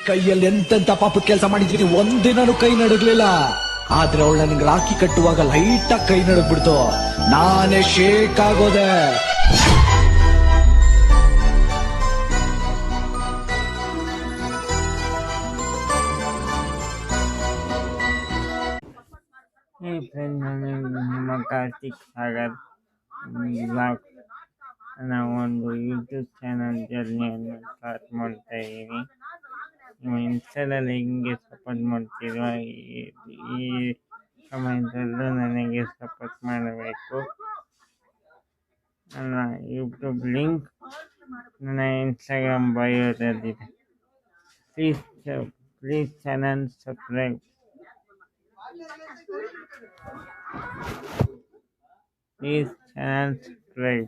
ಕೈಯಲ್ಲಿ ಎಂತೆಂತ ಪಾಪದ ಕೆಲಸ ಮಾಡಿದ್ದೀನಿ, ಒಂದಿನೂ ಕೈ ನಡುಗ್ಲಿಲ್ಲ. ಆದ್ರೆ ಅವಳು ನನಗೆ ರಾಖಿ ಕಟ್ಟುವಾಗ ಲೈಟ್ ಆಗಿ ಕೈ ನಡುಗ್ಬಿಡ್ತು. ನಾನೇ ಶೇಕ್ ಆಗೋದೆ. Hey friend, ನಮ್ಮ ಕಾರ್ತಿಕ್ ಸಾಗರ್ ಬ್ಲಾಗ್ ನಾವು ಒಂದು ಯೂಟ್ಯೂಬ್ ಚಾನಲ್ ಜರ್ನಿಯನ್ನು ಸ್ಟಾರ್ಟ್ ಮಾಡ್ತಾ ಇದ್ದೀನಿ. ನೀವು ಇನ್ಸ್ಟಾದಲ್ಲಿ ಹಿಂಗೆ ಸಪೋರ್ಟ್ ಮಾಡ್ತಿರೋ ಈ ಸಮಯದಲ್ಲೂ ನನಗೆ ಸಪೋರ್ಟ್ ಮಾಡಬೇಕು. ನನ್ನ ಯೂಟ್ಯೂಬ್ ಲಿಂಕ್ ನನ್ನ ಇನ್ಸ್ಟಾಗ್ರಾಮ್ ಬಯೋದಲ್ಲಿದೆ. Please channel subscribe. Please channel subscribe.